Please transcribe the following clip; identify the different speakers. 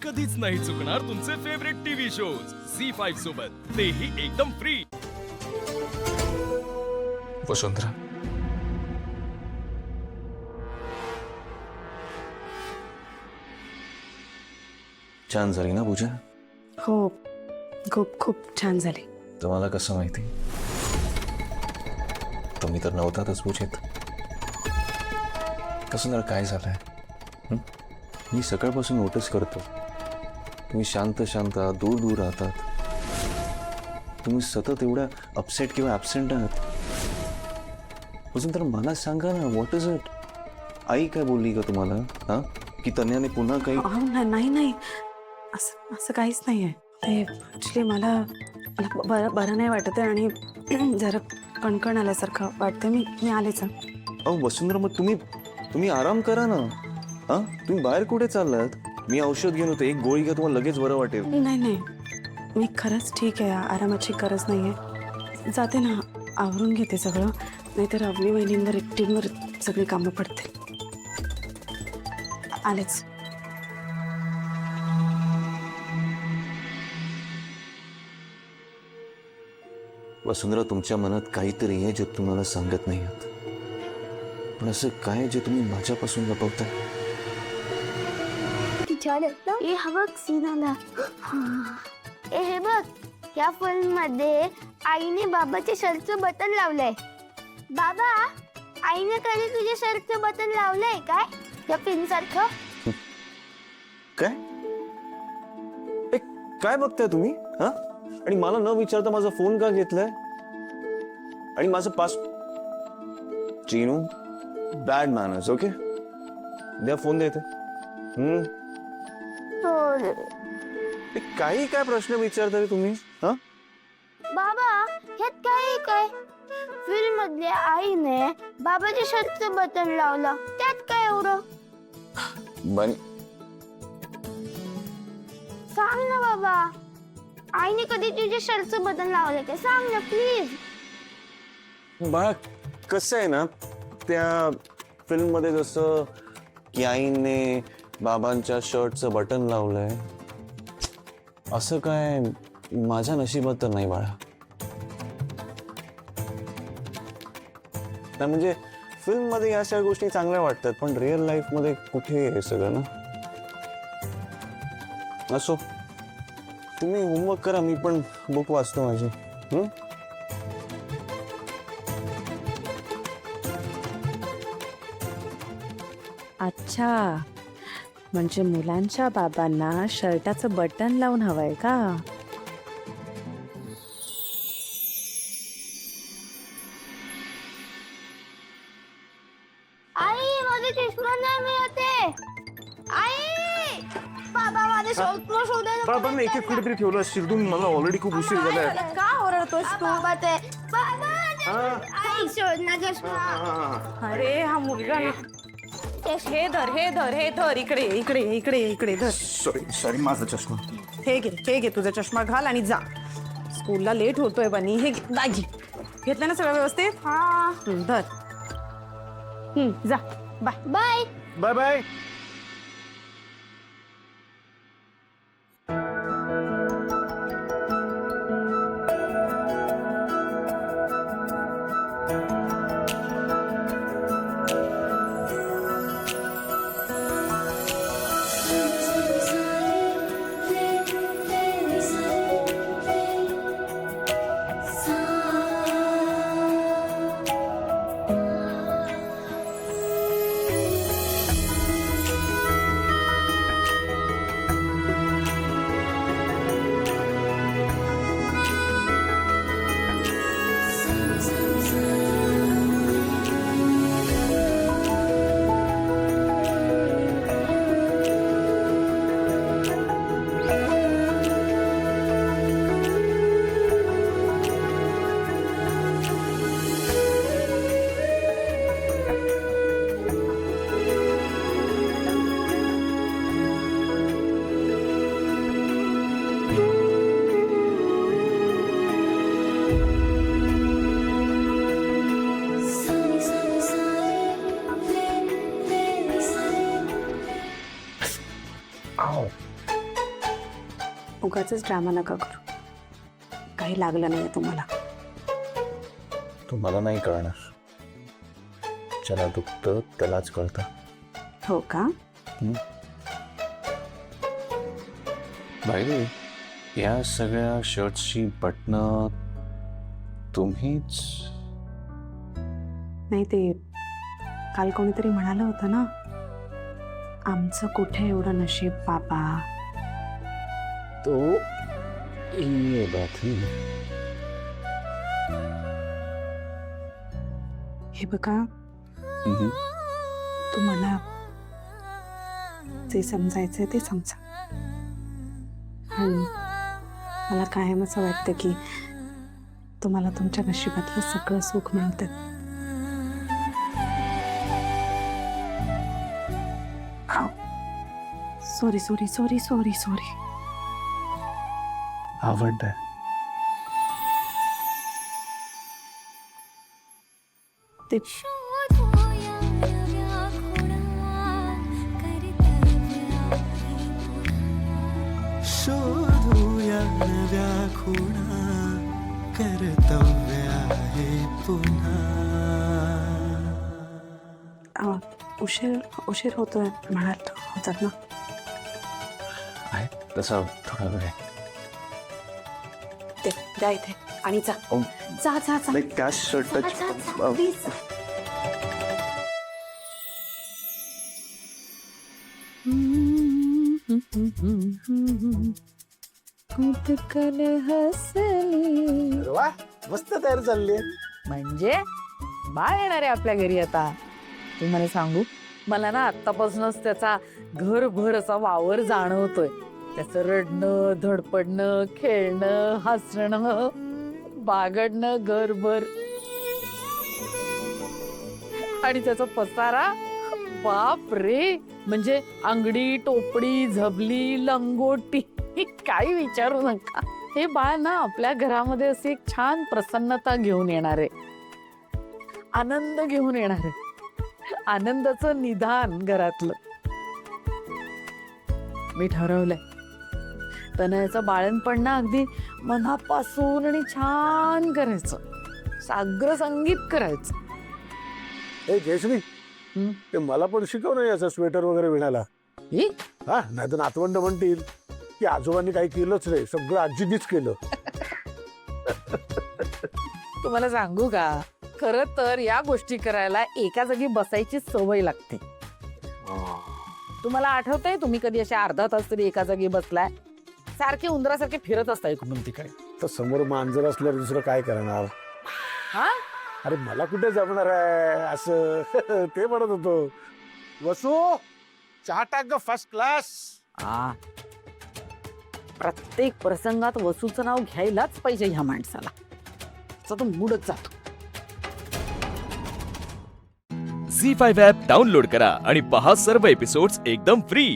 Speaker 1: कधीच नाही चुकणार तुमचे फेवरेट टीव्ही शोज झी5 सोबत, तेही एकदम फ्री।
Speaker 2: वसुंधरा, छान झाली ना पूजा?
Speaker 3: हो, खूप खूप छान झाली।
Speaker 2: तुम्हाला कसं माहिती? तुम्ही तर नव्हतातच पूजेत। वसुंधरा, काय झालंय? मी सकाळपासून नोटीस करतो, तुम्ही शांत शांत दूर दूर राहतात। तुम्ही सतत एवढ्या अपसेट किंवा ॲब्सेंट आहात। वसुंधरा, मला सांगा ना, व्हॉट इज इट? आई काय बोलली का तुम्हाला? हा, की तन्याने पुन्हा काही?
Speaker 3: नाही नाही, असं असं काहीच नाही आहे। ते ॲक्च्युली मला बरं नाही वाटत आहे आणि जरा कणकण आल्यासारखं वाटतं। मी आलेच।
Speaker 2: अहो वसुंधरा, मग तुम्ही आराम करा ना। हा, तुम्ही बाहेर कुठे चाललात? मी औषध घेऊन होते, एक गोळी घ्या, तुम्हाला लगेच बरं वाटेल।
Speaker 3: नाही नाही, मी खरंच ठीक आहे, आरामाची गरज नाही आहे। जाते ना, आवरून घेते सगळं, नाहीतर अवनी वहिनींवर एकटींवर सगळी कामं पडते। आलेच।
Speaker 2: वसुंधरा, तुमच्या मनात काहीतरी आहे जे तुम्हाला सांगत नाही आहात, पण असं काय जे तुम्ही माझ्यापासून लपवताय?
Speaker 4: हे बघ सीन आला। हे बघ, या फिल्म मध्ये आईने बाबाच्या शर्टचं बटन लावलंय। बाबा, आईने कधी तुझ्या शर्टचं बटन लावलंय काय या फिल्म सारखं?
Speaker 2: काय काय बघताय तुम्ही? हा, आणि मला न विचारता माझा फोन का घेतलाय? आणि माझं pass Chinu, bad manners. Okay, द्या फोन देते। काही काय प्रश्न विचारताय तुम्ही? हा
Speaker 4: बाबा, ह्यात काय फिल्म मधल्या आईने बाबाच्या शर्टचं बटन लावलं, त्यात काय एवढं?
Speaker 2: बन
Speaker 4: सांग ना बाबा, आईने कधी तुझ्या शर्टचं बटन लावलं काय? सांग ना प्लीज।
Speaker 2: बाळा, कसं आहे ना, त्या फिल्म मध्ये जसं की आईने बाबांच्या शर्टचं बटन लावलंय, असं काय माझ्या नशिबात तर नाही बाळा। नाही म्हणजे फिल्म मध्ये या सगळ्या गोष्टी चांगल्या वाटतात, पण रिअल लाईफ मध्ये कुठे हे सगळं ना। असो, तुम्ही होमवर्क करा, मी पण बुक वाचतो माझी।
Speaker 3: अच्छा, म्हणजे मुलांच्या बाबांना शर्टाचं बटन लावून हवंय का?
Speaker 4: आई, माझे चष्मा नाही मिळते। आई, बाबा माझे शर्ट शोधायला
Speaker 2: बाबा, मी एक कुठेतरी ठेवलं असेल, तुम्ही मला ऑलरेडी खूप उशीर झालाय।
Speaker 3: का ओरडतोस तू?
Speaker 4: बाबा ते बाबा, आई शोध ना चष्मा।
Speaker 3: अरे हा मुलगा ना, हे धर, इकडे धर।
Speaker 2: सॉरी माझा चष्मा।
Speaker 3: हे घे तुझा चष्मा घाल आणि जा। स्कूलला लेट होतोय बनी। हे दागी घेतलं ना सगळं व्यवस्थित?
Speaker 4: हा,
Speaker 3: धर। जा, बाय
Speaker 4: बाय।
Speaker 2: Bye bye.
Speaker 3: उगाचच ड्रामा नका करू. काही लागलं नाही तुम्हाला.
Speaker 2: तुम्हाला नाही कळणार. ज्याला दुखतं त्यालाच कळतं.
Speaker 3: हो का?
Speaker 2: बाय द वे, या सगळ्या शर्ट्सची बटणं तुम्हीच?
Speaker 3: नाही, ते काल कोणीतरी म्हणालं होतं ना, आमचं कुठे एवढं नशीब बाबा.
Speaker 2: तो ये बात ही.
Speaker 3: हे बघा, तुम्हाला जे समजायचंय ते समजा. आणि मला कायम असं वाटतं की तुम्हाला तुमच्या नशिबातलं सगळं सुख मिळतं. Sorry sorry sorry sorry sorry.
Speaker 2: आवडतंय.
Speaker 3: ते
Speaker 5: शोधूया नव्या खुणा कर्तव्य आहे पुन्हा.
Speaker 3: उशीर होतोय म्हणाल होतात ना.
Speaker 2: आहे तसा थोडा वेळ आहे.
Speaker 3: ते द्या इथे आणि जा
Speaker 2: अहो,
Speaker 3: जा जा जा.
Speaker 2: नाही, त्या शर्टच
Speaker 3: प्लीज. हसली.
Speaker 6: वा, मस्त तयारी चालली आहे.
Speaker 7: म्हणजे बाळ येणार आहे आपल्या घरी आता. तुम्हाला सांगू, मला ना आत्तापासूनच त्याचा घरभर असा वावर जाणवतोय. त्याचं रडणं, धडपडणं, खेळणं, हसणं, बागडणं घरभर. आणि त्याचा पसारा, बाप रे, म्हणजे अंगडी, टोपडी, झबली, लंगोटी, काही विचारू नका. हे बाळ ना आपल्या घरामध्ये अशी एक छान प्रसन्नता घेऊन येणार आहे, आनंद घेऊन येणार आहे, आनंदाचं निधान घरातलं. मी ठरवलंय, तनयाचं बाळणपण ना अगदी मनापासून आणि छान करायचं, साग्र संगीत करायचं.
Speaker 6: ए जयश्री, ते मला पण शिकव ना याचा स्वेटर वगैरे विणायला.
Speaker 7: ही?
Speaker 6: हा, नाही तर नातवंड म्हणतील की आजोबांनी काही केलंच नाही, सगळं आजीनीच केलं.
Speaker 7: तुम्हाला सांगू का, खरं तर या गोष्टी करायला एका जागी बसायची सवय लागते. तुम्हाला आठवतंय, तुम्ही कधी अशा अर्धा तास तरी एका जागी बसलाय, सारखे उंदरासारखे फिरत असता इकडून तिकडे.
Speaker 6: तर समोर मांजर असल्यावर दुसरं काय करणार?
Speaker 7: हा,
Speaker 6: अरे मला कुठे जमणार आहे असं. ते म्हणत होतो. वसू, चहा टाक ग फर्स्ट क्लास.
Speaker 7: आ, प्रत्येक प्रसंगात वसूचं नाव घ्यायलाच पाहिजे ह्या माणसाला. तो मूडच जातो.
Speaker 1: झी 5 ॲप डाउनलोड करा आणि पहा सर्व एपिसोड्स एकदम फ्री.